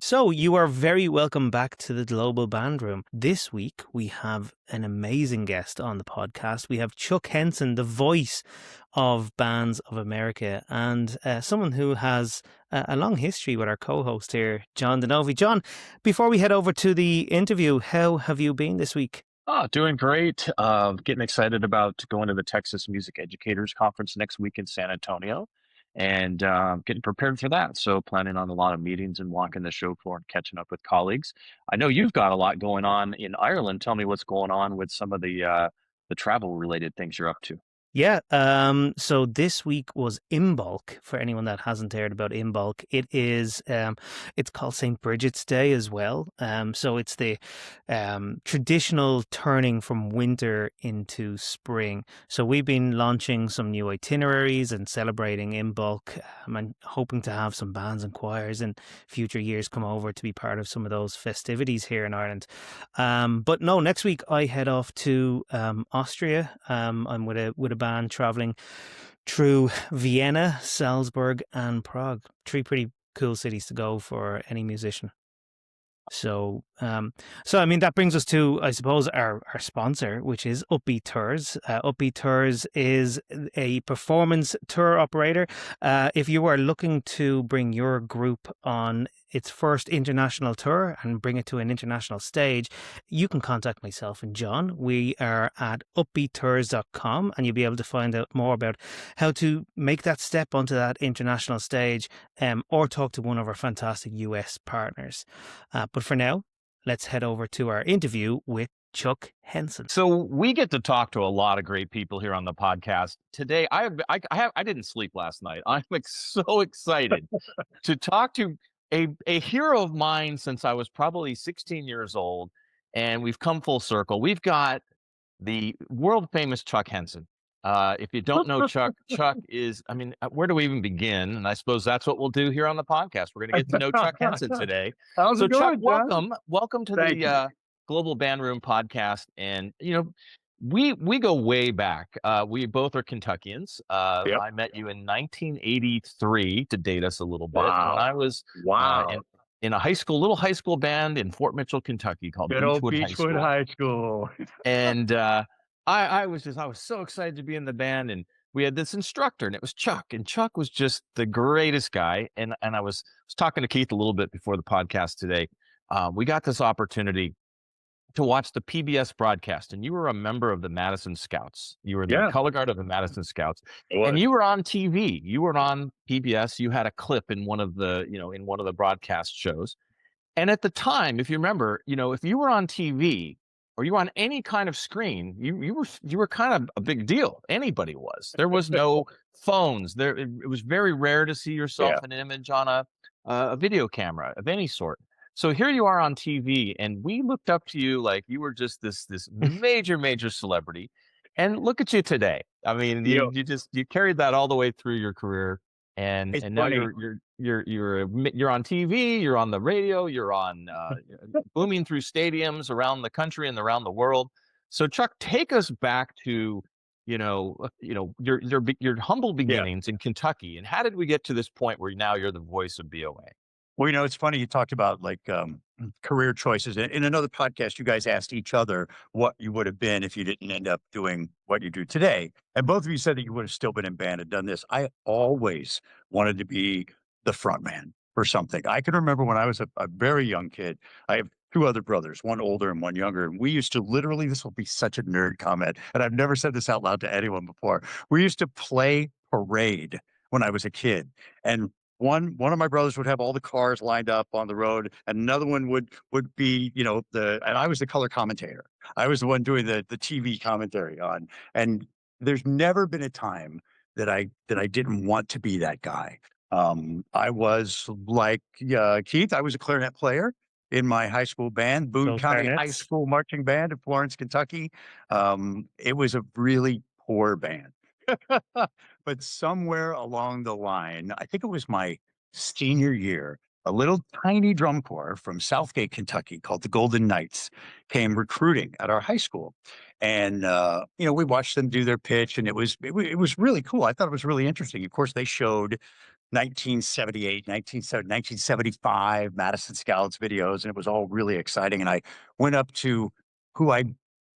So, you are very welcome back to the Global Band Room. This week, we have an amazing guest on the podcast. We have Chuck Henson, the voice of Bands of America, and someone who has a long history with our co-host here, John Denovi. John, before we head over to the interview, how have you been this week? Oh, doing great. Getting excited about going to the Texas Music Educators Conference next week in San Antonio and getting prepared for that. So planning on a lot of meetings and walking the show floor and catching up with colleagues. I know you've got a lot going on in Ireland. Tell me what's going on with some of the travel related things you're up to. Yeah, so this week was Imbolc, for anyone that hasn't heard about Imbolc. It's called St. Bridget's Day as well. So it's the traditional turning from winter into spring. So we've been launching some new itineraries and celebrating Imbolc, and hoping to have some bands and choirs in future years come over to be part of some of those festivities here in Ireland. But no, next week I head off to Austria. I'm with a band traveling through Vienna, Salzburg, and Prague. Three pretty cool cities to go for any musician. So I mean, that brings us to, I suppose, our sponsor, which is Upbeat Tours. Upbeat Tours is a performance tour operator. If you are looking to bring your group on its first international tour and bring it to an international stage, you can contact myself and John. We are at upbeattours.com, and you'll be able to find out more about how to make that step onto that international stage, or talk to one of our fantastic US partners. But for now, let's head over to our interview with Chuck Henson. So we get to talk to a lot of great people here on the podcast today. I didn't sleep last night. I'm so excited to talk to a hero of mine since I was probably 16 years old, and we've come full circle. We've got the world famous Chuck Henson. If you don't know Chuck, Chuck is, I mean, where do we even begin? And I suppose that's what we'll do here on the podcast. We're going to get to know Chuck Henson today. How's So it going, Chuck, John? welcome to Thank you. the Global Band Room podcast. And, we go way back. We both are Kentuckians. Yep. I met you in 1983 to date us a little bit. Wow. When I was in a little high school band in Fort Mitchell, Kentucky called Good old Beechwood High School. And I was so excited to be in the band, and we had this instructor, and it was Chuck, and Chuck was just the greatest guy. And I was talking to Keith a little bit before the podcast today. We got this opportunity to watch the PBS broadcast, and you were a member of the Madison Scouts. You were the color guard of the Madison Scouts, and you were on TV. You were on PBS. You had a clip in one of the broadcast shows. And at the time, if you remember, if you were on TV or you were on any kind of screen, you were kind of a big deal. Anybody was. There was no phones. It was very rare to see yourself in an image on a video camera of any sort. So here you are on TV, and we looked up to you like you were just this major celebrity. And look at you today. I mean, you carried that all the way through your career, and now you're on TV, you're on the radio, you're on booming through stadiums around the country and around the world. So Chuck, take us back to your humble beginnings in Kentucky, and how did we get to this point where now you're the voice of BOA? Well, it's funny you talked about career choices. In another podcast, you guys asked each other what you would have been if you didn't end up doing what you do today. And both of you said that you would have still been in band and done this. I always wanted to be the front man for something. I can remember when I was a very young kid. I have two other brothers, one older and one younger. And we used to literally, this will be such a nerd comment, and I've never said this out loud to anyone before. We used to play parade when I was a kid. And one of my brothers would have all the cars lined up on the road, and another one would be, and I was the color commentator. I was the one doing the TV commentary on. And there's never been a time that I didn't want to be that guy. I was like Keith. I was a clarinet player in my high school band, Boone County High School Marching Band in Florence, Kentucky. It was a really poor band. But somewhere along the line, I think it was my senior year, a little tiny drum corps from Southgate, Kentucky called the Golden Knights came recruiting at our high school. And, we watched them do their pitch, and it was really cool. I thought it was really interesting. Of course, they showed 1978, 1975 Madison Scouts videos, and it was all really exciting. And I went up to who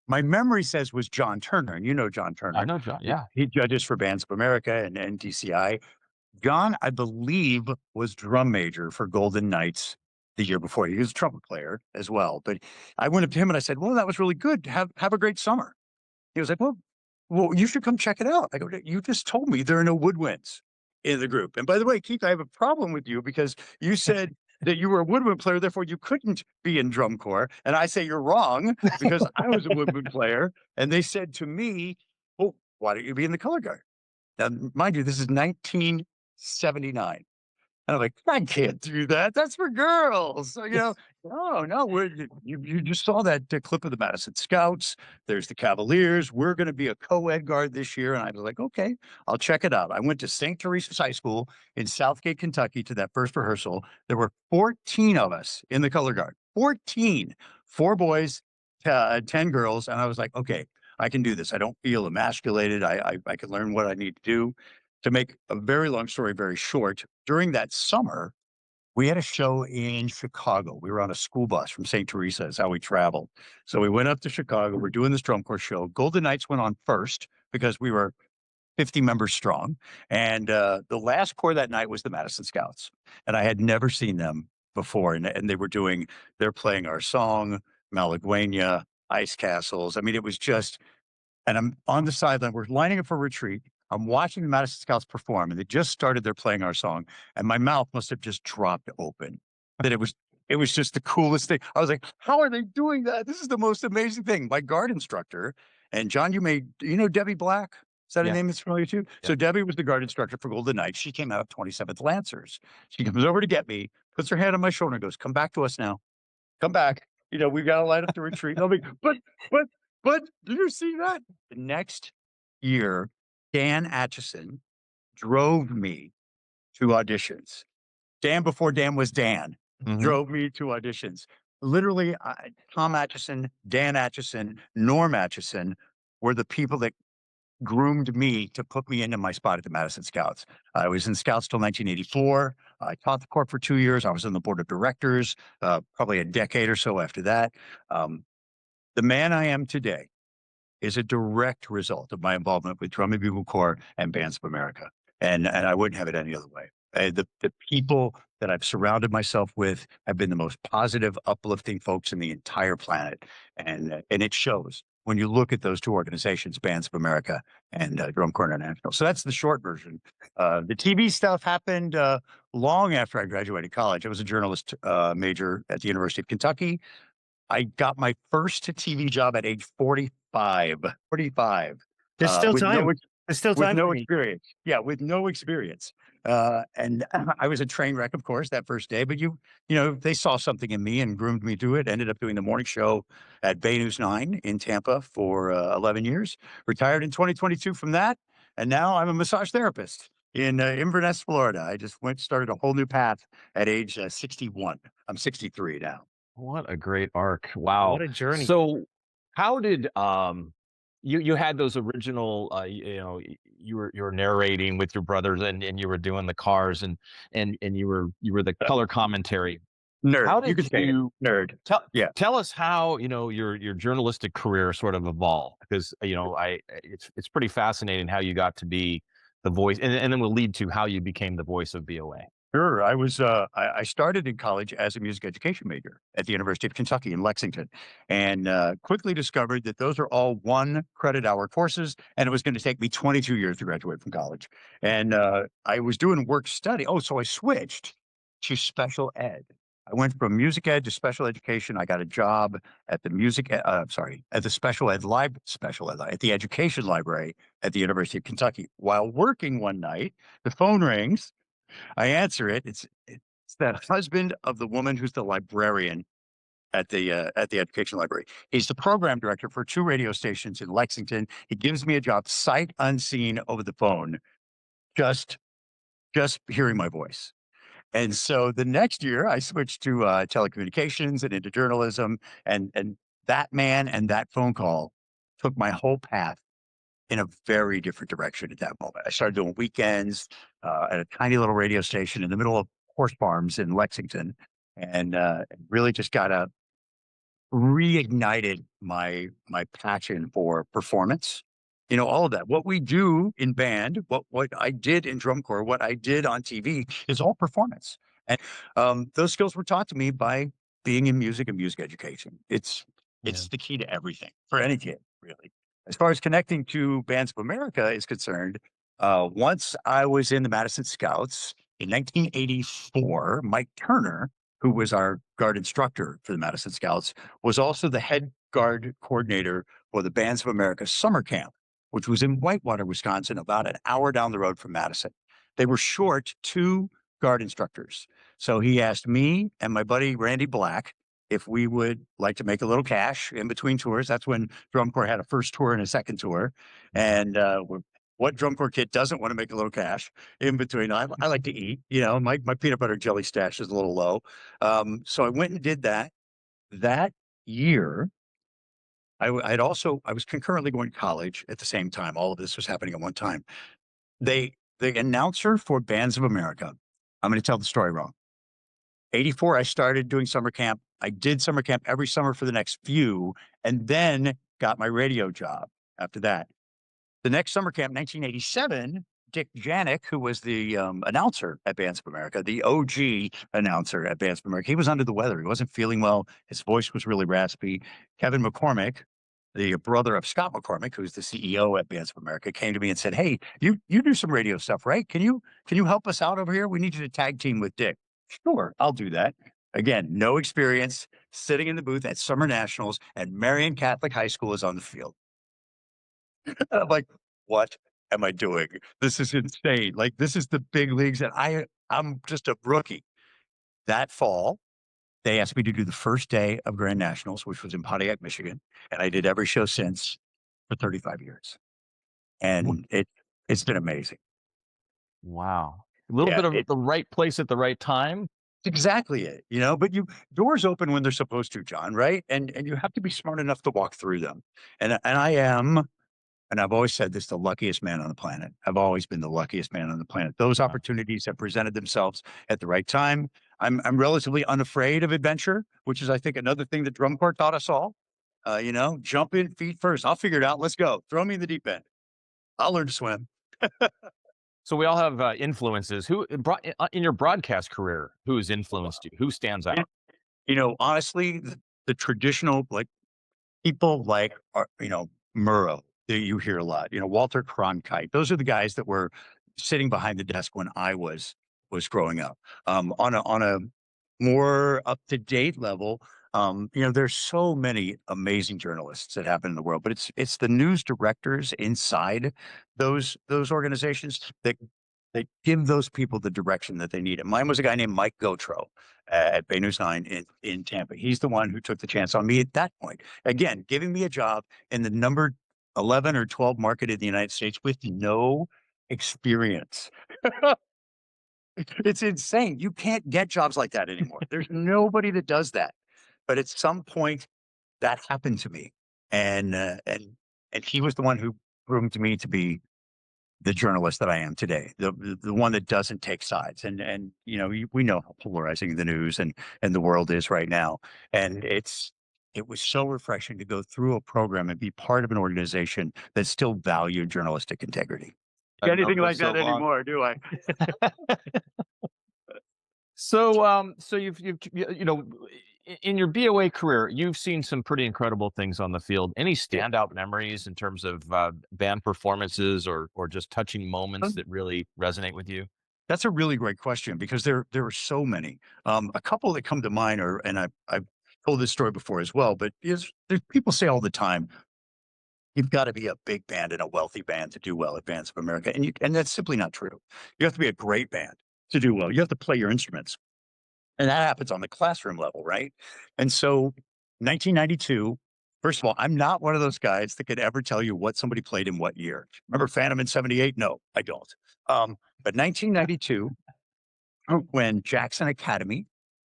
my memory says was John Turner, and you know John I Turner. know, John. He Yeah. he judges for Bands of America and NDCI. John, I believe, was drum major for Golden Knights the year before. He was a trumpet player as well. But I went up to him and I said, "Well, that was really good. Have a great summer." He was like, well, you should come check it out. I go, "You just told me there are no woodwinds in the group. And by the way, Keith, I have a problem with you because you said that you were a woodwind player, therefore you couldn't be in drum corps. And I say you're wrong because I was a woodwind player. And they said to me, well, why don't you be in the color guard?" Now, mind you, this is 1979. And I'm like, "I can't do that. That's for girls." So, no, you just saw that clip of the Madison Scouts. There's the Cavaliers. We're going to be a co-ed guard this year. And I was like, okay, I'll check it out. I went to St. Teresa's High School in Southgate, Kentucky to that first rehearsal. There were 14 of us in the color guard, 14, 4 boys, 10 girls. And I was like, okay, I can do this. I don't feel emasculated. I can learn what I need to do. To make a very long story very short, during that summer, we had a show in Chicago. We were on a school bus from St. Teresa, is how we traveled. So we went up to Chicago. We're doing this drum corps show. Golden Knights went on first because we were 50 members strong. And the last corps that night was the Madison Scouts. And I had never seen them before. And they're playing our song, Malaguena, Ice Castles. I mean, it was just, and I'm on the sideline. We're lining up for retreat. I'm watching the Madison Scouts perform, and they just started their playing our song, and my mouth must have just dropped open. That it was just the coolest thing. I was like, "How are they doing that? This is the most amazing thing." My guard instructor, and John, you know Debbie Black? Is that a Yeah. name that's familiar to you? Yeah. So Debbie was the guard instructor for Golden Knights. She came out of 27th Lancers. She comes over to get me, puts her hand on my shoulder, and goes, "Come back to us now. Come back. We've got to light up the retreat." And I'll be, but did you see that? The next year, Dan Atchison drove me to auditions. Dan before Dan was Dan Mhm. drove me to auditions. Literally, Tom Atchison, Dan Atchison, Norm Atchison were the people that groomed me to put me into my spot at the Madison Scouts. I was in Scouts till 1984. I taught the corps for 2 years. I was on the board of directors, probably a decade or so after that. The man I am today is a direct result of my involvement with Drum and Bugle Corps and Bands of America. And I wouldn't have it any other way. The people that I've surrounded myself with have been the most positive, uplifting folks in the entire planet. And it shows when you look at those two organizations, Bands of America and Drum Corps International. So that's the short version. The TV stuff happened long after I graduated college. I was a journalist major at the University of Kentucky. I got my first TV job at age 45, 45, There's still with time. There's still time for me. experience. Yeah, with no experience. And I was a train wreck, of course, that first day, but they saw something in me and groomed me to it. Ended up doing the morning show at Bay News 9 in Tampa for 11 years. Retired in 2022 from that. And now I'm a massage therapist in Inverness, Florida. I just started a whole new path at age 61. I'm 63 now. What a great arc. Wow. What a journey. So how did you had those original you were narrating with your brothers and you were doing the cars and you were the color commentary. Nerd. How You did could say it. you Nerd. tell Yeah. tell us how, your journalistic career sort of evolved? Because, it's pretty fascinating how you got to be the voice, and then we'll lead to how you became the voice of VOA. Sure. I started in college as a music education major at the University of Kentucky in Lexington, and quickly discovered that those are all 1 credit hour courses, and it was going to take me 22 years to graduate from college. And I was doing work study. Oh, so I switched to special ed. I went from music ed to special education. I got a job at the at the at the education library at the University of Kentucky. While working one night, the phone rings. I answer it. It's that husband of the woman who's the librarian at the education library. He's the program director for 2 radio stations in Lexington. He gives me a job sight unseen over the phone, just hearing my voice. And so the next year, I switched to telecommunications and into journalism, and that man and that phone call took my whole path in a very different direction at that moment. I started doing weekends at a tiny little radio station in the middle of horse farms in Lexington, and really just got a reignited my passion for performance. All of that. What we do in band, what I did in drum corps, what I did on TV is all performance. And those skills were taught to me by being in music and music education. It's Yeah. the key to everything for any kid, really. As far as connecting to Bands of America is concerned, once I was in the Madison Scouts in 1984, Mike Turner, who was our guard instructor for the Madison Scouts, was also the head guard coordinator for the Bands of America summer camp, which was in Whitewater, Wisconsin, about an hour down the road from Madison. They were short 2 guard instructors. So he asked me and my buddy Randy Black if we would like to make a little cash in between tours. That's when drum corps had a first tour and a second tour. And what drum corps kid doesn't want to make a little cash in between? I like to eat. My peanut butter and jelly stash is a little low. So I went and did that. That year, I was concurrently going to college at the same time. All of this was happening at one time. The announcer for Bands of America, I'm going to tell the story wrong. 84, I started doing summer camp. I did summer camp every summer for the next few, and then got my radio job after that. The next summer camp, 1987, Dick Janik, who was the announcer at Bands of America, the OG announcer at Bands of America, he was under the weather. He wasn't feeling well. His voice was really raspy. Kevin McCormick, the brother of Scott McCormick, who's the CEO at Bands of America, came to me and said, "Hey, you do some radio stuff, right? Can you help us out over here? We need you to tag team with Dick." Sure, I'll do that. Again, no experience, sitting in the booth at Summer Nationals, and Marion Catholic High School is on the field. I'm like, what am I doing? This is insane. Like, this is the big leagues, and I'm just a rookie. That fall, they asked me to do the first day of Grand Nationals, which was in Pontiac, Michigan, and I did every show since for 35 years. And it's been amazing. Wow. A little Yeah, bit of it's the right place at the right time. exactly it, but doors open when they're supposed to, John, right? And you have to be smart enough to walk through them. And I am, and I've always said this, the luckiest man on the planet. I've always been the luckiest man on the planet. Those Wow. opportunities have presented themselves at the right time. I'm relatively unafraid of adventure, which is, I think, another thing that drum corps taught us all. Jump in feet first. I'll figure it out. Let's go. Throw me in the deep end. I'll learn to swim. So we all have influences. Who in your broadcast career, who has influenced you? Who stands out? Honestly, the traditional, like, people like, Murrow, that you hear a lot, Walter Cronkite. Those are the guys that were sitting behind the desk when I was growing up. On a more up to date level, there's so many amazing journalists that happen in the world, but it's the news directors inside those organizations that give those people the direction that they need. And mine was a guy named Mike Gotro at Bay News 9 in Tampa. He's the one who took the chance on me at that point. Again, giving me a job in the number 11 or 12 market in the United States with no experience. It's insane. You can't get jobs like that anymore. There's nobody that does that. But at some point, that happened to me, and he was the one who groomed me to be the journalist that I am today, the one that doesn't take sides. And we know how polarizing the news and the world is right now. And it was so refreshing to go through a program and be part of an organization that still valued journalistic integrity. Anything like that anymore, do I? So you've in your BOA career, you've seen some pretty incredible things on the field. Any standout memories in terms of band performances or just touching moments that really resonate with you? That's a really great question because there are so many. A couple that come to mind are, and I've told this story before as well, but there's people say all the time, you've got to be a big band and a wealthy band to do well at Bands of America, and that's simply not true. You have to be a great band to do well. You have to play your instruments, and that happens on the classroom level, right? And so, 1992. First of all, I'm not one of those guys that could ever tell you what somebody played in what year. Remember Phantom in '78? No, I don't. But 1992, when Jackson Academy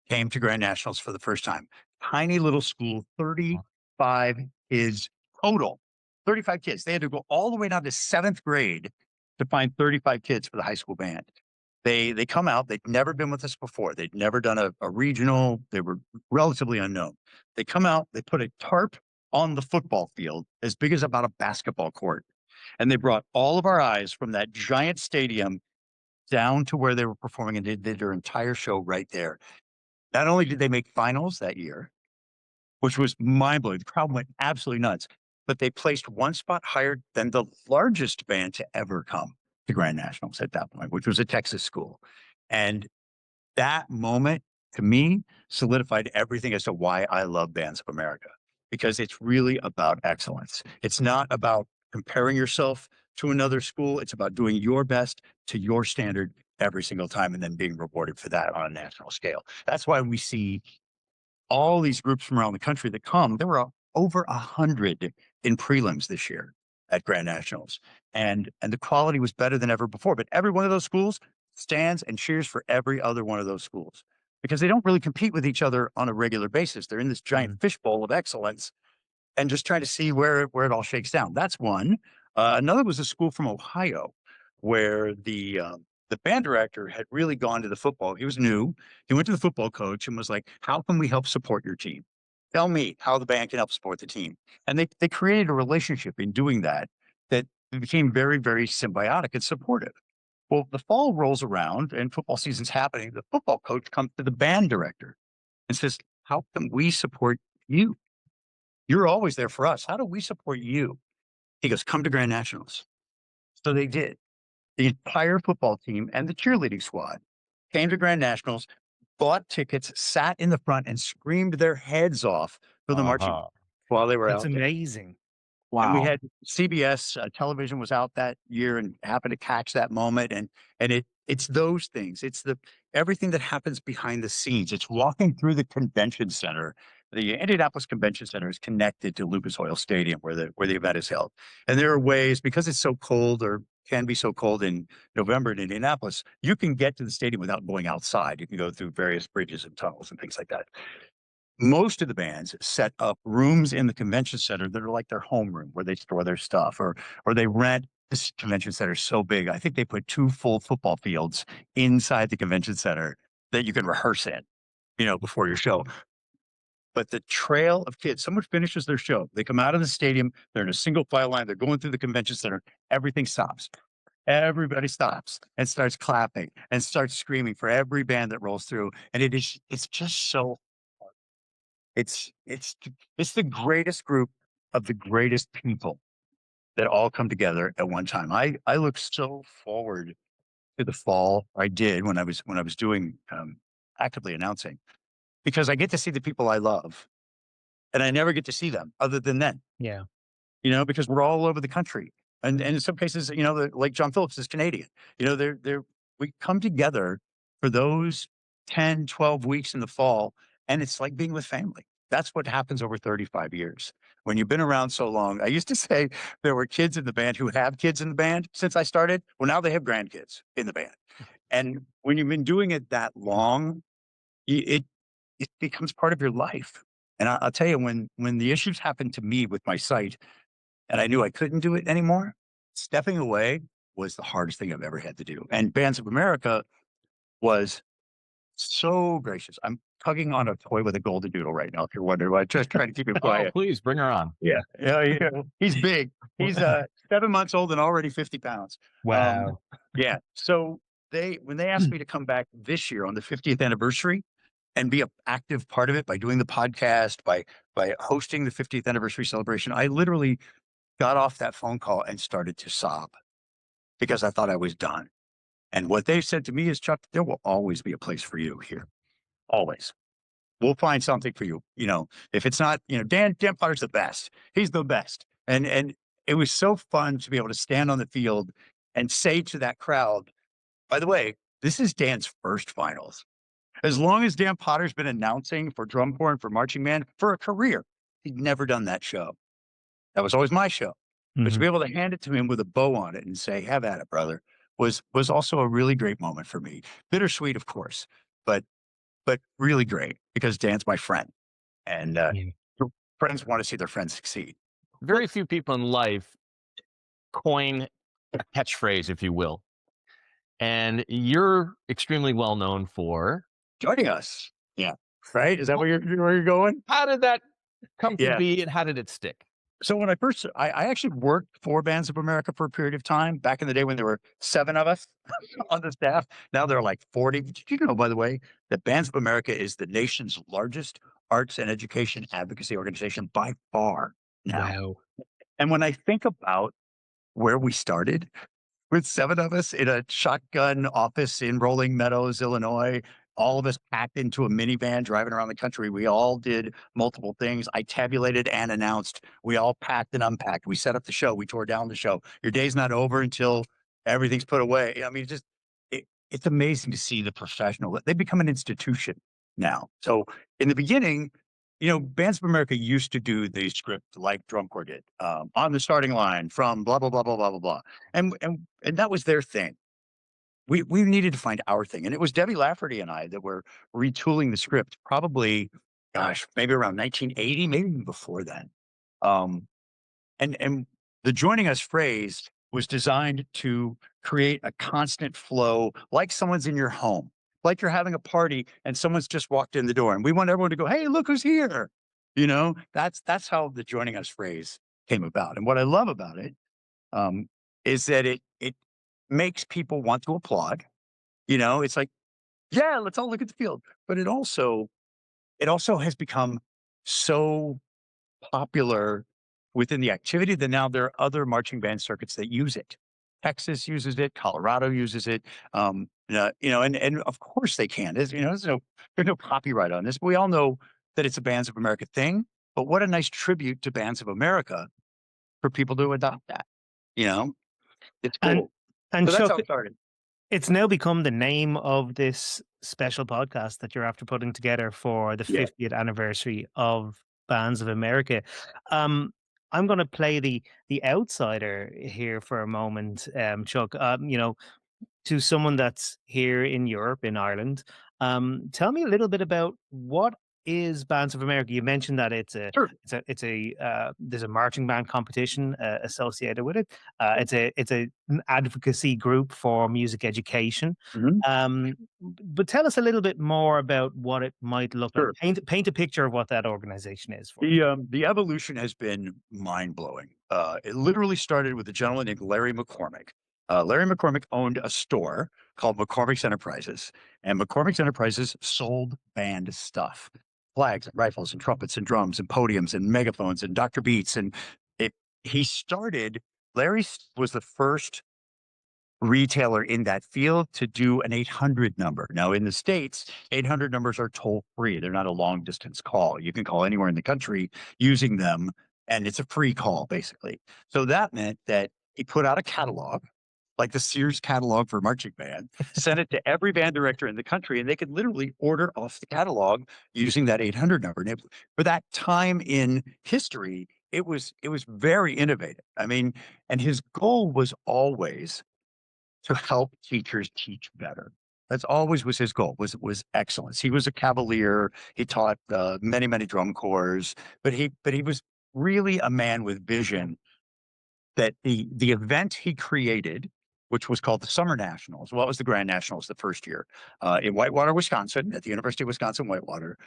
came to Grand Nationals for the first time, tiny little school, 35 is total. 35 kids. They had to go all the way down to 7th grade to find 35 kids for the high school band. They come out. They'd never been with us before. They'd never done a regional. They were relatively unknown. They come out. They put a tarp on the football field as big as about a basketball court, and they brought all of our eyes from that giant stadium down to where they were performing, and they did their entire show right there. Not only did they make finals that year, which was mind blowing, the crowd went absolutely nuts, but they placed one spot higher than the largest band to ever come to Grand Nationals at that point, which was a Texas school. And that moment to me solidified everything as to why I love Bands of America, because it's really about excellence. It's not about comparing yourself to another school. It's about doing your best to your standard every single time and then being rewarded for that on a national scale. That's why we see all these groups from around the country that come. There were over 100 in prelims this year at Grand Nationals, and the quality was better than ever before. But every one of those schools stands and cheers for every other one of those schools, because they don't really compete with each other on a regular basis. They're in this giant fishbowl of excellence and just trying to see where it all shakes down. That's one. Another was a school from Ohio where the band director had really gone to the football. He was new. He went to the football coach and was like, "How can we help support your team? Tell me how the band can help support the team." And they created a relationship in doing that became very, very symbiotic and supportive. Well, the fall rolls around and football season's happening. The football coach comes to the band director and says, "How can we support you? You're always there for us. How do we support you?" He goes, "Come to Grand Nationals." So they did. The entire football team and the cheerleading squad came to Grand Nationals, bought tickets, sat in the front, and screamed their heads off for the marching while they were That's out there. amazing. And we Wow. had CBS television was out that year and happened to catch that moment. And it's those things. It's everything that happens behind the scenes. It's walking through the convention center. The Indianapolis Convention Center is connected to Lucas Oil Stadium where the event is held. And there are ways, because it's so cold, or can be so cold in November in Indianapolis, you can get to the stadium without going outside. You can go through various bridges and tunnels and things like that. Most of the bands set up rooms in the convention center that are like their homeroom where they store their stuff, or they rent. This convention center is so big. I think they put 2 full football fields inside the convention center that you can rehearse in, before your show. But the trail of kids, someone finishes their show, they come out of the stadium, they're in a single file line, they're going through the convention center, everything stops. Everybody stops and starts clapping and starts screaming for every band that rolls through. And it's just so it's the greatest group of the greatest people that all come together at one time. I look so forward to the fall. I did when I was doing actively announcing, because I get to see the people I love, and I never get to see them other than then. Yeah. Because we're all over the country, and in some cases, like John Phillips is Canadian. We come together for those 10, 12 weeks in the fall, and it's like being with family. That's what happens over 35 years. When you've been around so long, I used to say there were kids in the band who have kids in the band since I started. Well, now they have grandkids in the band. And when you've been doing it that long, it becomes part of your life. And I'll tell you, when the issues happened to me with my sight, and I knew I couldn't do it anymore, stepping away was the hardest thing I've ever had to do. And Bands of America was so gracious. I'm tugging on a toy with a golden doodle right now, if you're wondering why. Just trying to keep him Oh, quiet. please bring her on. Yeah. He's big. He's 7 months old and already 50 pounds. Wow. Yeah. So when they asked me to come back this year on the 50th anniversary and be an active part of it by doing the podcast, by hosting the 50th anniversary celebration, I literally got off that phone call and started to sob, because I thought I was done. And what they said to me is, "Chuck, there will always be a place for you here. Always. We'll find something for you. If it's not, Dan Potter's the best. He's the best." And it was so fun to be able to stand on the field and say to that crowd, "By the way, this is Dan's first finals. As long as Dan Potter's been announcing for drum corps and for marching band for a career, he'd never done that show. That was always my show." But to be able to hand it to him with a bow on it and say, "Have at it, brother," was also a really great moment for me. Bittersweet, of course, but really great, because Dan's my friend, and Yeah. friends want to see their friends succeed. very few people in life coin a catchphrase, if you will. And you're extremely well known for. Joining us. Yeah. Right? Is that where you're going? How did that come to Yeah. be, and how did it stick? So when I actually worked for Bands of America for a period of time back in the day when there were 7 of us on the staff. Now there are like 40. Did you know, by the way, that Bands of America is the nation's largest arts and education advocacy organization by far now? Wow. And when I think about where we started, with 7 of us in a shotgun office in Rolling Meadows, Illinois, all of us packed into a minivan driving around the country. We all did multiple things. I tabulated and announced. We all packed and unpacked. We set up the show. We tore down the show. Your day's not over until everything's put away. I mean, it's amazing to see the professional. They become an institution now. So in the beginning, Bands of America used to do the script like Drum Corps did, on the starting line from blah, blah, blah, blah, blah, blah, blah. And that was their thing. We needed to find our thing. And it was Debbie Lafferty and I that were retooling the script probably, gosh, maybe around 1980, maybe even before then. And the joining us phrase was designed to create a constant flow, like someone's in your home, like you're having a party and someone's just walked in the door, and we want everyone to go, "Hey, look who's here." That's how the joining us phrase came about. And what I love about it, is that it makes people want to applaud. It's like, yeah, let's all look at the field. But it also has become so popular within the activity that now there are other marching band circuits that use it. Texas uses it, Colorado uses it. And of course they can. There's no copyright on this. But we all know that it's a Bands of America thing. But what a nice tribute to Bands of America for people to adopt that. It's And cool. and So that's Chuck, how it started. it's now become the name of this special podcast that you're after putting together for the Yeah. 50th anniversary of Bands of America. I'm going to play the outsider here for a moment, Chuck. To someone that's here in Europe, in Ireland, tell me a little bit about what is Bands of America. You mentioned that Sure. there's a marching band competition associated with it. It's an advocacy group for music education. Mhm. But tell us a little bit more about what it might look like. Sure. Paint a picture of what that organization is for. The evolution has been mind blowing. It literally started with a gentleman named Larry McCormick. Larry McCormick owned a store called McCormick's Enterprises, and McCormick's Enterprises sold band stuff, flags and rifles and trumpets and drums and podiums and megaphones and Dr. Beats. And it, he started. Was the first retailer in that field to do an 800 number. Now, in the States, 800 numbers are toll free. They're not a long distance call. You can call anywhere in the country using them, and it's a free call, basically. So that meant that he put out a catalog, like the Sears catalog for marching band, sent it to every band director in the country, and they could literally order off the catalog using that 800 number. And for that time in history, it was very innovative. I mean, and his goal was always to help teachers teach better. That's always was his goal, was excellence. He was a cavalier. He taught many, many drum corps, but he was really a man with vision. That the event he created, which was called the Summer Nationals, well, it was the Grand Nationals the first year, in Whitewater, Wisconsin, at the University of Wisconsin-Whitewater,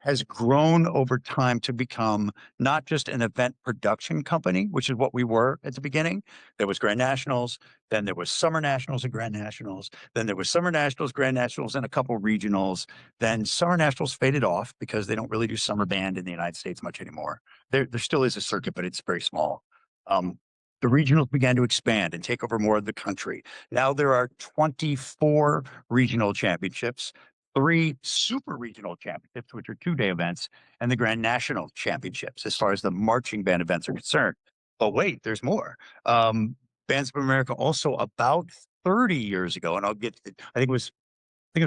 has grown over time to become not just an event production company, which is what we were at the beginning. There was Grand Nationals, then there was Summer Nationals and Grand Nationals, then there was Summer Nationals, Grand Nationals, and a couple regionals. Then Summer Nationals faded off because they don't really do summer band in the United States much anymore. There still is a circuit, but it's very small. The regionals began to expand and take over more of the country. Now there are 24 regional championships, 3 super regional championships, which are 2-day events, and the Grand National Championships, as far as the marching band events are concerned. But wait, there's more. Bands of America also about 30 years ago, and I think it was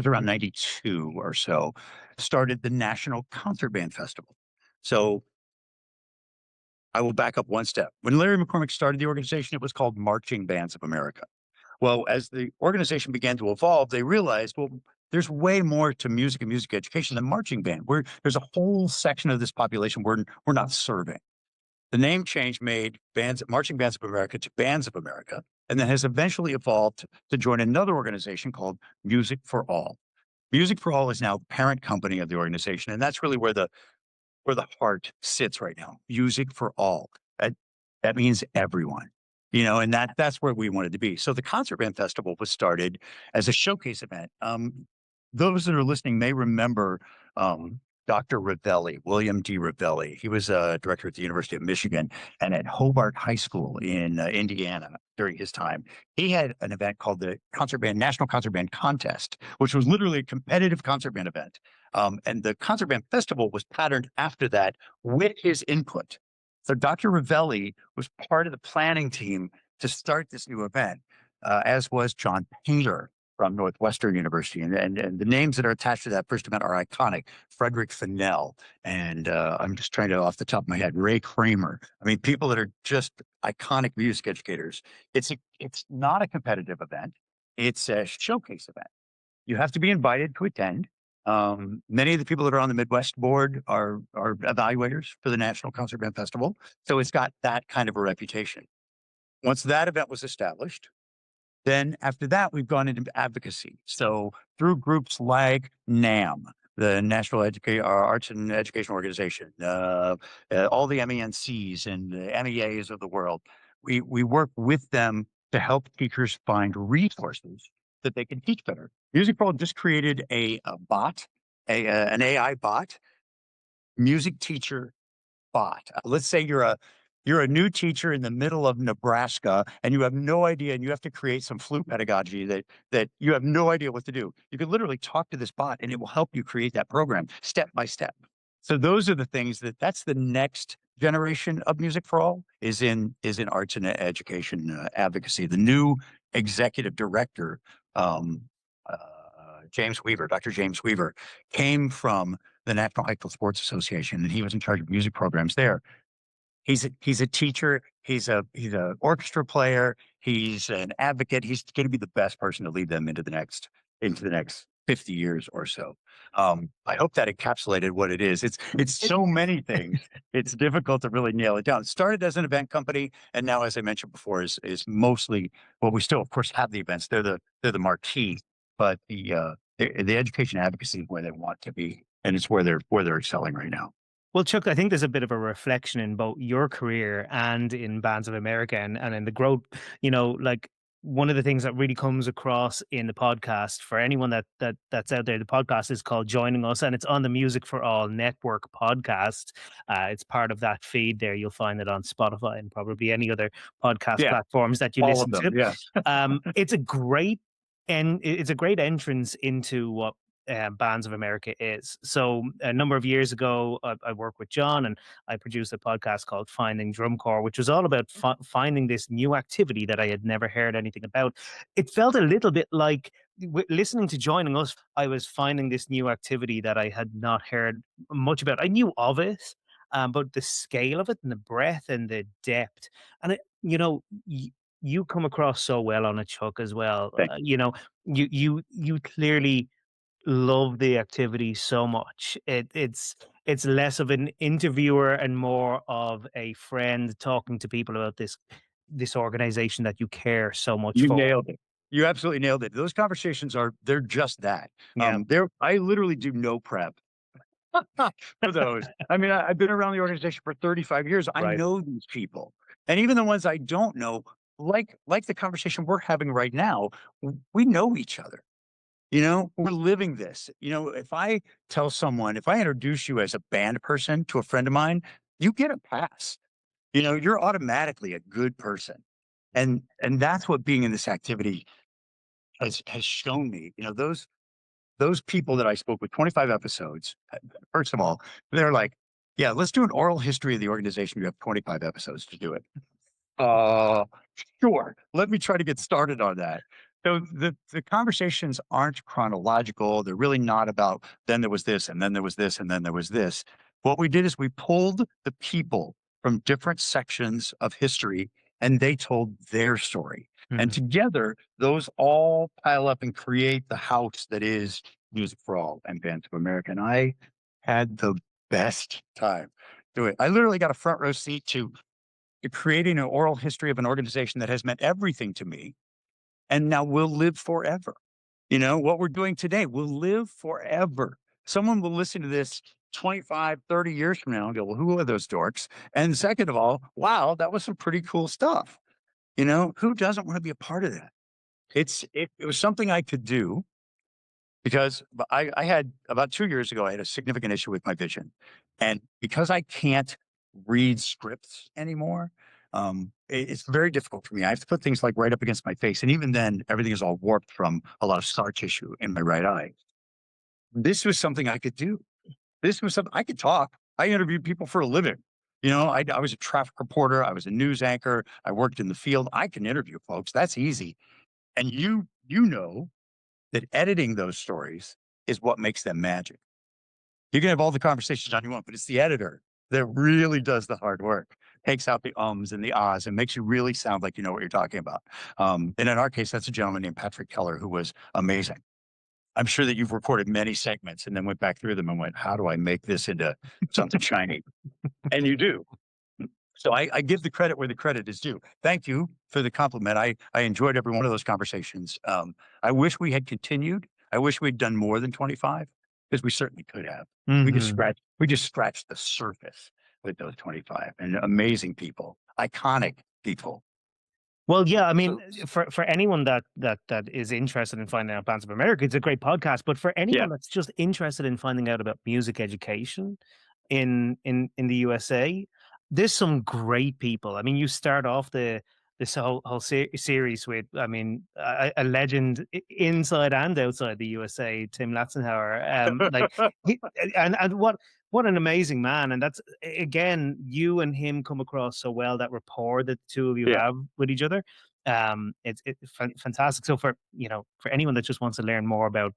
around 92 or so, started the National Concert Band Festival. So I will back up one step. When Larry McCormick started the organization, it was called Marching Bands of America. Well, as the organization began to evolve, they realized, well, there's way more to music and music education than marching band. There's a whole section of this population we're not serving. The name change made Marching Bands of America to Bands of America, and then has eventually evolved to join another organization called Music for All. Music for All is now the parent company of the organization, and that's really where the heart sits right now. Music for all. That means everyone, and that's where we wanted to be. So the Concert Band Festival was started as a showcase event. Those that are listening may remember Dr. Revelli, William D. Revelli. He was a director at the University of Michigan and at Hobart High School in Indiana during his time. He had an event called the National Concert Band Contest, which was literally a competitive concert band event. And the Concert Band Festival was patterned after that with his input. So Dr. Revelli was part of the planning team to start this new event, as was John Painter from Northwestern University. And the names that are attached to that first event are iconic. Frederick Fennell, and I'm just trying to, off the top of my head, Ray Kramer. I mean, people that are just iconic music educators. It's not a competitive event. It's a showcase event. You have to be invited to attend. Many of the people that are on the Midwest board are evaluators for the National Concert Band Festival. So it's got that kind of a reputation. Once that event was established, then after that, we've gone into advocacy. So through groups like NAM, the National Arts and Education Organization, all the MENCs and the MEAs of the world, we work with them to help teachers find resources that they can teach better. Music Pro just created an AI bot, music teacher bot. Let's say you're a new teacher in the middle of Nebraska and you have no idea, and you have to create some flute pedagogy that you have no idea what to do. You can literally talk to this bot and it will help you create that program step by step. So those are the things that's the next generation of Music for All is in arts and education advocacy. The new executive director, James Weaver, Dr. James Weaver, came from the National High School Sports Association, and he was in charge of music programs there. He's a teacher. He's a orchestra player. He's an advocate. He's going to be the best person to lead them into the next 50 years or so. I hope that encapsulated what it is. It's so many things. It's difficult to really nail it down. It started as an event company, and now, as I mentioned before, is mostly, well, we still of course have the events. They're the marquee, but the education advocacy is where they want to be, and it's where they're excelling right now. Well, Chuck, I think there's a bit of a reflection in both your career and in Bands of America and in the growth. Like one of the things that really comes across in the podcast for anyone that's out there, the podcast is called Joining Us, and it's on the Music for All Network podcast. It's part of that feed there. You'll find it on Spotify and probably any other podcast platforms that you listen to. Yeah. It's a great entrance into what Bands of America is. So a number of years ago, I worked with John and I produced a podcast called Finding Drum Corps, which was all about finding this new activity that I had never heard anything about. It felt a little bit like listening to Joining Us, I was finding this new activity that I had not heard much about. I knew of it, but the scale of it and the breadth and the depth, and you come across so well on it, Chuck, as well. You clearly love the activity so much. It's less of an interviewer and more of a friend talking to people about this organization that you care so much You for. nailed it. You absolutely nailed it. Those conversations they're just that. Yeah. I literally do no prep for those. I mean, I've been around the organization for 35 years. I know these people. And even the ones I don't know, like the conversation we're having right now, we know each other. We're living this. If I introduce you as a band person to a friend of mine, you get a pass. You're automatically a good person. And that's what being in this activity has shown me. Those people that I spoke with, 25 episodes, first of all, they're like, yeah, let's do an oral history of the organization. You have 25 episodes to do it. Sure. Let me try to get started on that. So the conversations aren't chronological. They're really not about then there was this, and then there was this, and then there was this. What we did is we pulled the people from different sections of history, and they told their story. Mm-hmm. And together, those all pile up and create the house that is Music for All and Bands of America. And I had the best time. do it. I literally got a front row seat to creating an oral history of an organization that has meant everything to me and now will live forever. What we're doing today will live forever. Someone will listen to this 25, 30 years from now and go, well, who are those dorks? And second of all, wow, that was some pretty cool stuff. Who doesn't want to be a part of that? It was something I could do because I had about 2 years ago, I had a significant issue with my vision. And because I can't read scripts anymore, it's very difficult for me. I have to put things like right up against my face. And even then, everything is all warped from a lot of scar tissue in my right eye. This was something I could do. This was something I could talk. I interviewed people for a living. I was a traffic reporter. I was a news anchor. I worked in the field. I can interview folks. That's easy. And you know that editing those stories is what makes them magic. You can have all the conversations on you want, but it's the editor that really does the hard work, takes out the ums and the ahs and makes you really sound like you know what you're talking about. And in our case, that's a gentleman named Patrick Keller, who was amazing. I'm sure that you've recorded many segments and then went back through them and went, how do I make this into something shiny? And you do. So I give the credit where the credit is due. Thank you for the compliment. I enjoyed every one of those conversations. I wish we had continued. I wish we'd done more than 25 because we certainly could have. We just scratched the surface with those 25 and amazing people, iconic people. Well, yeah, I mean, for anyone that is interested in finding out bands of America, it's a great podcast. But for anyone that's just interested in finding out about music education in the USA, there's some great people. I mean, you start off this whole series with, I mean, a legend inside and outside the USA, Tim Latzenhauer. And what an amazing man. And that's, again, you and him come across so well, that rapport that the two of you have with each other. It's fantastic. So for anyone that just wants to learn more about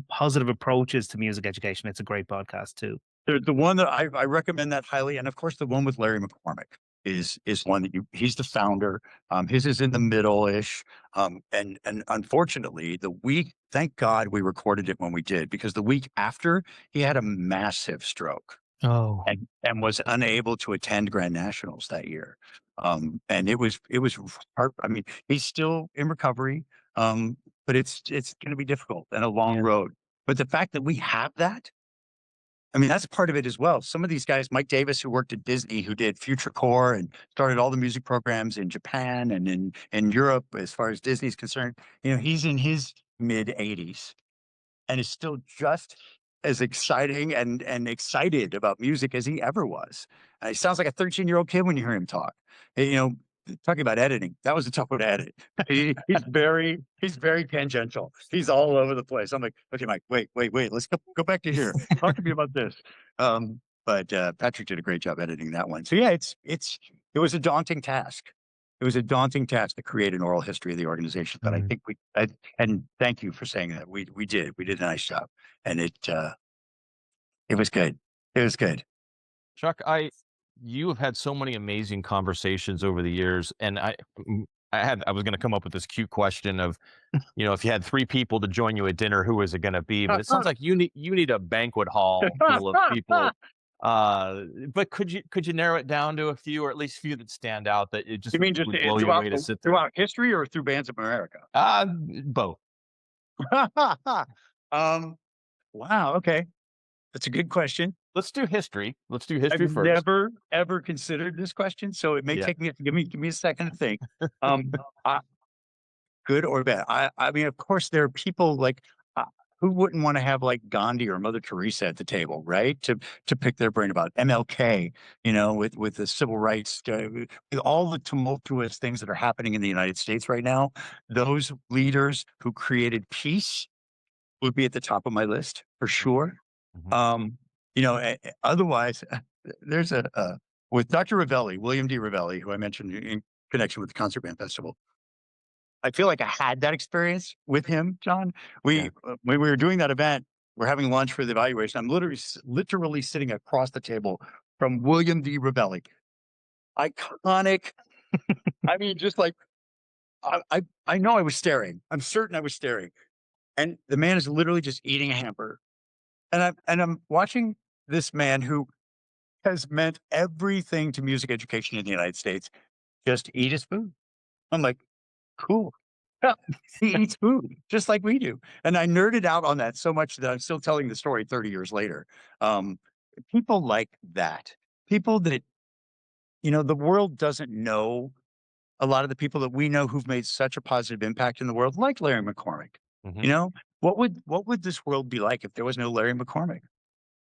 positive approaches to music education, it's a great podcast too. The one that I recommend that highly, and of course the one with Larry McCormick is one that he's the founder. His is in the middle-ish. And unfortunately, thank God we recorded it when we did, because the week after he had a massive stroke. Oh. And was unable to attend Grand Nationals that year. And it was hard. I mean, he's still in recovery. But it's going to be difficult and a long road. But the fact that we have that, I mean, that's part of it as well. Some of these guys, Mike Davis, who worked at Disney, who did Future Core and started all the music programs in Japan and in Europe, as far as Disney's concerned, he's in his mid 80s and is still just as exciting and excited about music as he ever was. He sounds like a 13-year-old kid when you hear him talk. Talking about editing, that was a tough one to edit. He's very tangential. He's all over the place. I'm like, okay, Mike, wait. Let's go back to here. Talk to me about this. But Patrick did a great job editing that one. So yeah, it was a daunting task. It was a daunting task to create an oral history of the organization. But I think and thank you for saying that. We did a nice job, and it was good. It was good. Chuck, you have had so many amazing conversations over the years, and I was going to come up with this cute question of, if you had 3 people to join you at dinner, who is it going to be? But it sounds like you need a banquet hall full of people. But could you narrow it down to a few, or at least a few that stand out that it just, you mean just would blow you away to sit there? Throughout history or through Bands of America? Both. Wow. Okay. That's a good question. Let's do history. Let's do history I've first. never ever considered this question, so it may take me. Give me a second to think. Good or bad? I mean, of course, there are people like who wouldn't want to have like Gandhi or Mother Teresa at the table, right? To pick their brain about MLK, with the civil rights, with all the tumultuous things that are happening in the United States right now. Those leaders who created peace would be at the top of my list for sure. Otherwise, there's with Dr. Revelli, William D. Revelli, who I mentioned in connection with the Concert Band Festival. I feel like I had that experience with him, John. When we were doing that event, we're having lunch for the evaluation. I'm literally sitting across the table from William D. Revelli. Iconic. I mean, just like, I know I was staring. I'm certain I was staring. And the man is literally just eating a hamburger. And I'm watching this man who has meant everything to music education in the United States. Just eat his food. I'm like, cool. He eats food just like we do. And I nerded out on that so much that I'm still telling the story 30 years later. Um, People like that. People that, the world doesn't know a lot of the people that we know who've made such a positive impact in the world, like Larry McCormick. Mhm. You know, what would this world be like if there was no Larry McCormick?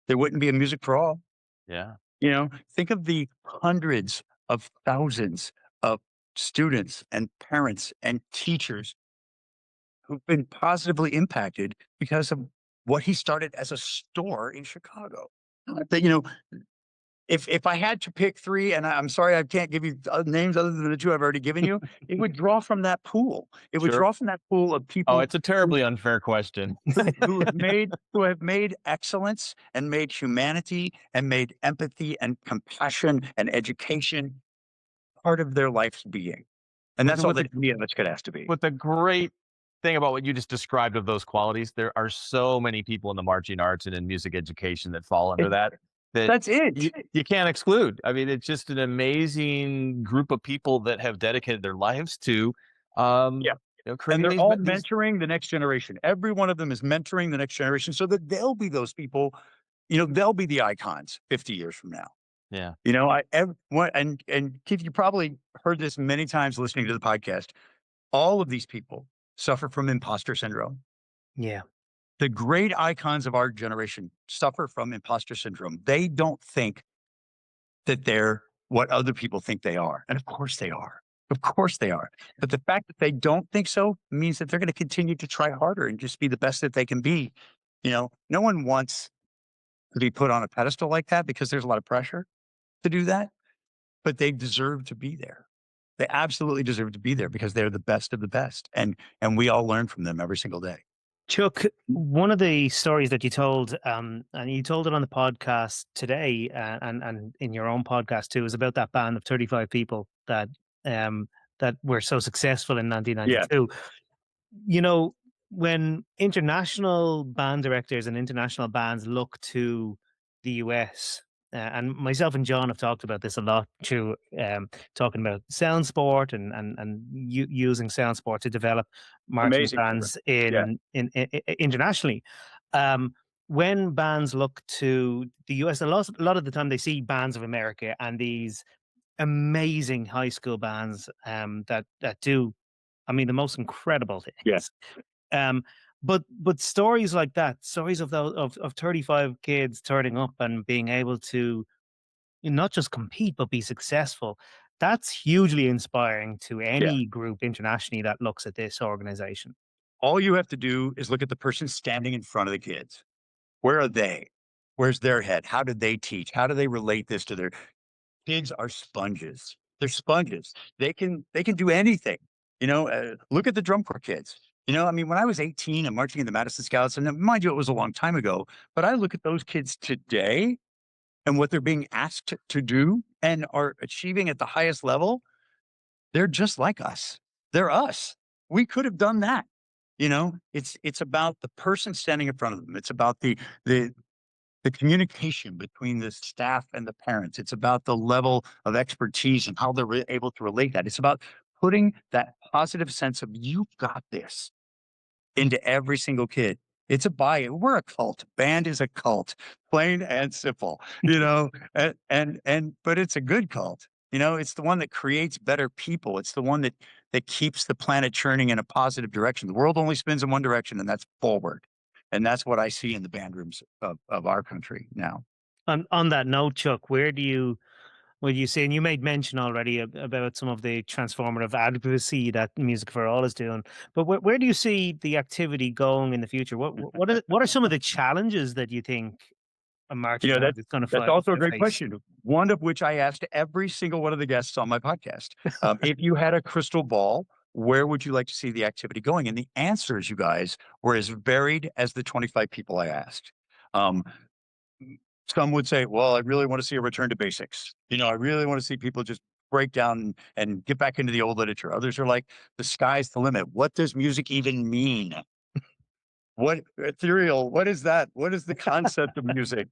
There wouldn't be a Music for All. Yeah. Think of the hundreds of thousands of students and parents and teachers who've been positively impacted because of what he started as a store in Chicago. That, if I had to pick three, and I'm sorry I can't give you names other than the two I've already given you, it would draw from that pool. It would Sure. draw from that pool of Oh, people it's a terribly unfair question. who have made excellence and made humanity and made empathy and compassion and education part of their life's being. And With that's the all with that the any of us could ask to be. with the great thing about what you just described of those qualities, there are so many people in the marching arts and in music education that fall under It, that that's it. you can't exclude. I mean, it's just an amazing group of people that have dedicated their lives to, Yeah. And creating they're all these. mentoring the next generation. Every one of them is mentoring the next generation so that they'll be those people, they'll be the icons 50 years from now. Yeah. And Keith, you probably heard this many times listening to the podcast. All of these people suffer from imposter syndrome. Yeah. The great icons of our generation suffer from imposter syndrome. They don't think that they're what other people think they are. And of course they are. Of course they are. But the fact that they don't think so means that they're going to continue to try harder and just be the best that they can be. No one wants to be put on a pedestal like that because there's a lot of pressure to do that, but they deserve to be there. They absolutely deserve to be there because they're the best of the best. And we all learn from them every single day. Chuck, one of the stories that you told, and you told it on the podcast today, and in your own podcast too, is about that band of 35 people that were so successful in Yeah. 1992. When international band directors and international bands look to the US, and myself and John have talked about this a lot through talking about sound sport and using sound sport to develop marching Amazing. bands Yeah. in internationally. Um, when bands look to the US, a lot of the time they see Bands of America and these amazing high school bands that do, I mean, the most incredible Yeah. things. Um, but stories like that, stories of those of 35 kids turning up and being able to not just compete but be successful, that's hugely inspiring to Yeah. any group internationally that looks at this organization. All you have to do is look at the person standing in front of the kids. Where are they? Where's their head? How did they teach? How do they relate this to their kids? Are sponges. They're sponges. They can do anything. Look at the drum corps kids. I mean, when I was 18 and marching in the Madison Scouts, and mind you, it was a long time ago, but I look at those kids today and what they're being asked to do and are achieving at the highest level. They're just like us. They're us. We could have done that. It's about the person standing in front of them. It's about the communication between the staff and the parents. It's about the level of expertise and how they're able to relate that. It's about putting that positive sense of "you've got this" into every single kid. It's a buy. We're a cult. Band is a cult, plain and simple. But it's a good cult. It's the one that creates better people. It's the one that keeps the planet churning in a positive direction. The world only spins in one direction, and that's forward. And that's what I see in the band rooms of our country now. On that note, Chuck, where do you see, and you made mention already about some of the transformative advocacy that Music for All is doing, but where do you see the activity going in the future? What are some of the challenges that you think a marching That band is going that's also a great face? question. One of which I asked every single one of the guests on my podcast. If you had a crystal ball, where would you like to see the activity going? And the answers, you guys, were as varied as the 25 people I asked. Um, some would say, well, I really want to see a return to basics. I really want to see people just break down and get back into the old literature. Others are like, the sky's the limit. What does music even mean? What ethereal? What is that? What is the concept of music?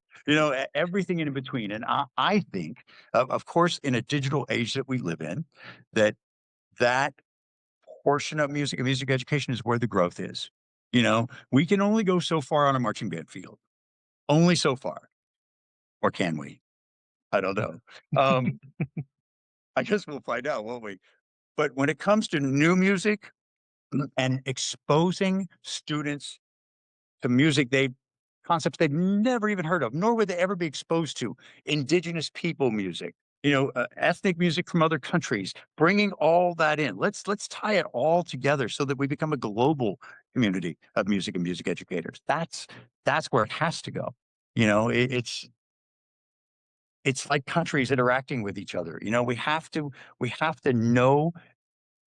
Everything in between. And I think, of course, in a digital age that we live in, that portion of music and music education is where the growth is. We can only go so far on a marching band field, only so far, or can we? I don't know. Um, I guess we'll find out, won't we? But when it comes to new music and exposing students to music concepts they've never even heard of, nor would they ever be exposed to, indigenous people music, ethnic music from other countries, bringing all that in. Let's tie it all together so that we become a global community of music and music educators. That's where it has to go. It's like countries interacting with each other. We have to know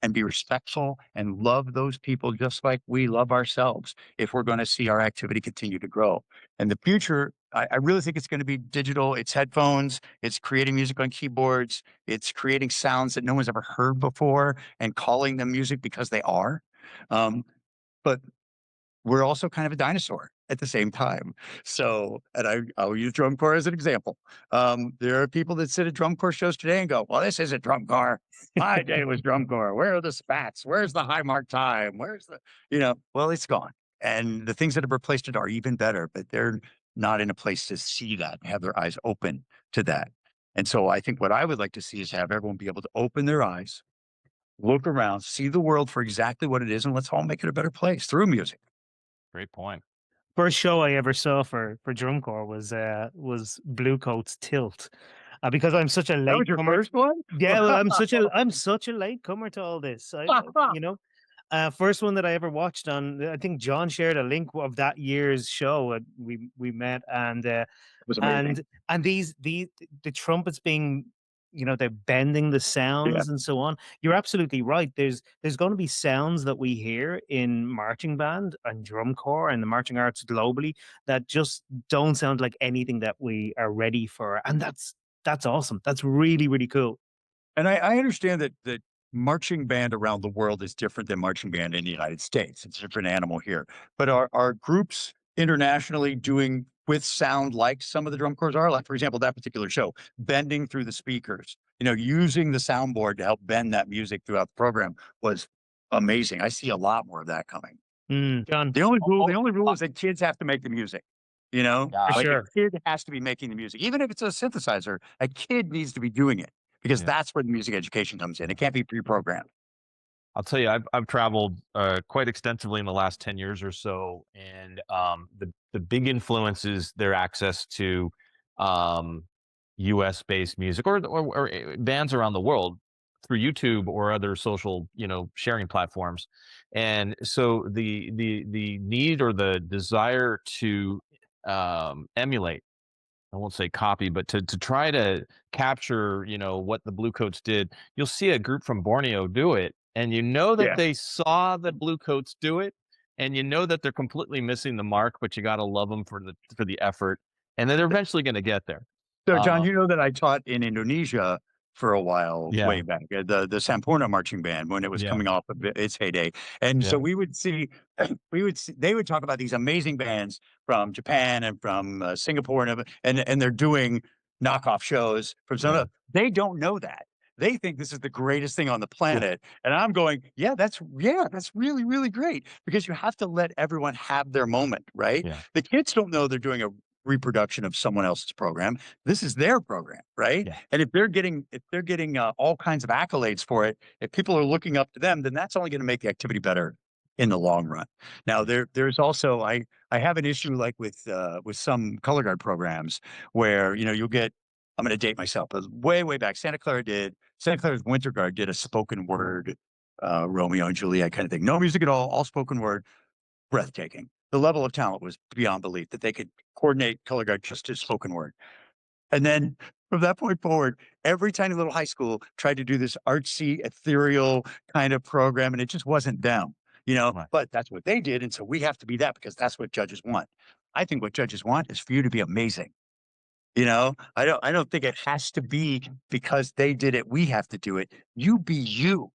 and be respectful and love those people just like we love ourselves if we're going to see our activity continue to grow. And the future, I really think it's going to be digital. It's headphones, it's creating music on keyboards, it's creating sounds that no one's ever heard before and calling them music because they are. But we're also kind of a dinosaur at the same time. So, and I'll use drum corps as an example. There are people that sit at drum corps shows today and go, well, this isn't drum corps. My day was drum corps. Where are the spats? Where's the high mark time? Well, it's gone. And the things that have replaced it are even better, but they're not in a place to see that, have their eyes open to that. And so I think what I would like to see is have everyone be able to open their eyes, look around, see the world for exactly what it is, and let's all make it a better place through music. Great point. First show I ever saw for drum corps was Blue Coat's Tilt, because I'm such a That was your latecomer. first one? Yeah, well, I'm such a latecomer to all this. First one that I ever watched on. I think John shared a link of that year's show. We met, and It was amazing. and the trumpets being, they're bending the Yeah. sounds and so on. You're absolutely right. There's going to be sounds that we hear in marching band and drum corps and the marching arts globally that just don't sound like anything that we are ready for, and that's awesome. That's really, really cool. And I understand that marching band around the world is different than marching band in the United States. It's a different animal here. But are groups internationally doing with sound like some of the drum corps are? Like, for example, that particular show, bending through the speakers, using the soundboard to help bend that music throughout the program was amazing. I see a lot more of that coming. John, The only rule is that kids have to make the music. Yeah. for Like sure. a kid has to be making the music, even if it's a synthesizer. A kid needs to be doing it because Yeah. that's where the music education comes in. It can't be pre-programmed. I'll tell you, I've traveled quite extensively in the last 10 years or so, and the big influence is their access to U.S. based music or bands around the world through YouTube or other social sharing platforms, and so the need or the desire to emulate. I won't say copy, but to try to capture, what the Bluecoats did. You'll see a group from Borneo do it, and you know that Yeah. they saw the Bluecoats do it, and you know that they're completely missing the mark, but you got to love them for the effort, and then they're eventually going to get there. So, John, Uh, you know that I taught in Indonesia for a while, Yeah. way back, the Samporna marching band when it was Yeah. coming off of its heyday. And so Yeah. we would see, they would talk about these amazing bands from Japan and from Singapore, and they're doing knockoff shows from some Yeah. of they don't know that. They think this is the greatest thing on the planet. And I'm going, that's really, really great, because you have to let everyone have their moment, right? Yeah. The kids don't know they're doing a reproduction of someone else's program. This is their program, right? Yeah. And if they're getting all kinds of accolades for it, if people are looking up to them, then that's only going to make the activity better in the long run. Now, there's also I have an issue like with some color guard programs where you'll get, I'm going to date myself, but way back, Santa Clara's Winter Guard did a spoken word Romeo and Juliet kind of thing. No music at all spoken word, breathtaking. The level of talent was beyond belief that they could coordinate color guard just to spoken word. And then from that point forward, every tiny little high school tried to do this artsy, ethereal kind of program, and it just wasn't them, Right. but that's what they did. And so we have to be that because that's what judges want. I think what judges want is for you to be amazing. I don't think it has to be because they did it, we have to do it. You be you.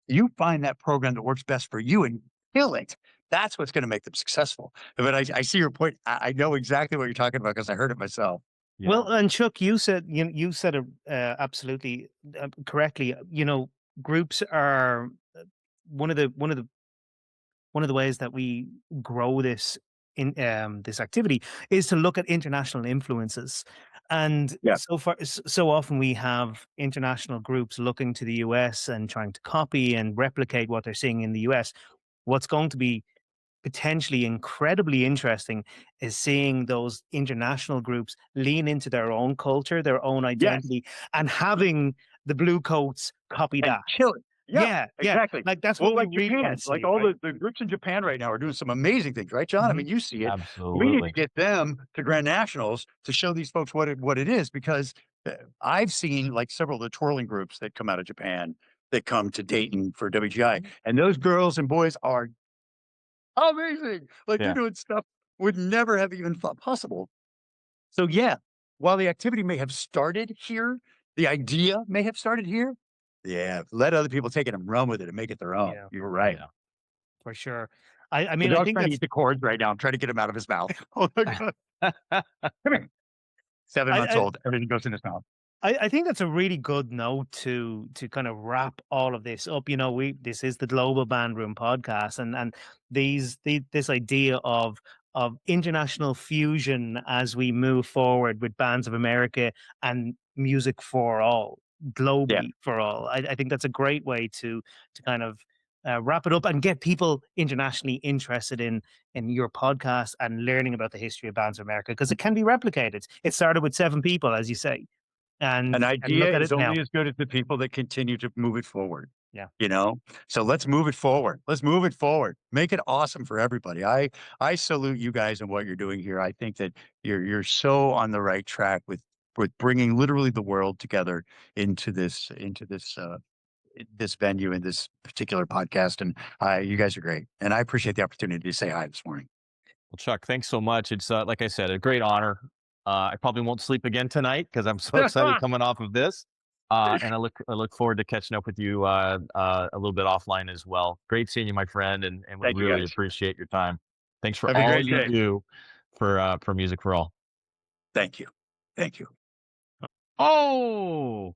You find that program that works best for you and kill it. That's what's going to make them successful. But I see your point. I know exactly what you're talking about because I heard it myself. Yeah. Well, and Chuck, you said it absolutely correctly. Groups are one of the ways that we grow this activity is to look at international influences. And Yeah. so often we have international groups looking to the US and trying to copy and replicate what they're seeing in the US. What's going to be potentially incredibly interesting is seeing those international groups lean into their own culture, their own Yes. identity, and having the blue coats copy And that. kill it. Yep, Yeah, exactly. like that's Well, what we like really want Japan, to like see, all right? the groups in Japan right now are doing some amazing things, right, John? I Mhm. mean, you see it. We need to Absolutely. get them to Grand Nationals to show these folks what it is, because I've seen like several of the twirling groups that come out of Japan that come to Dayton for WGI, and those girls and boys are amazing. Like they're Yeah. doing stuff would never have even thought possible. So yeah, while the activity may have started here, the idea may have started here. Yeah, let other people take it and run with it and make it their own. Yeah, You're right. Yeah. for sure. I The mean, I dog's think trying to that's eat the cords right now. I'm trying to get him out of his mouth. Oh my God. Come here. 7 months I, old. Everything goes in his mouth. I think that's a really good note to kind of wrap all of this up. This is the Global Band Room podcast, and this idea of international fusion as we move forward with Bands of America and music for all, Yeah. globally for all. I think that's a great way to kind of wrap it up and get people internationally interested in your podcast and learning about the history of Bands of America, because it can be replicated. It started with 7 people, as you say. An And idea look at is it now. only as good as the people that continue to move it forward. Yeah. So let's move it forward. Let's move it forward. Make it awesome for everybody. I salute you guys and what you're doing here. I think that you're so on the right track with bringing literally the world together into this venue and this particular podcast. And you guys are great. And I appreciate the opportunity to say hi this morning. Well, Chuck, thanks so much. It's like I said, a great honor. I probably won't sleep again tonight because I'm so excited coming off of this. And I look forward to catching up with you a little bit offline as well. Great seeing you, my friend, and we Thank you really guys. appreciate your time. Thanks for Have a all great you day. do for Music for All. Thank you. Thank you. Oh.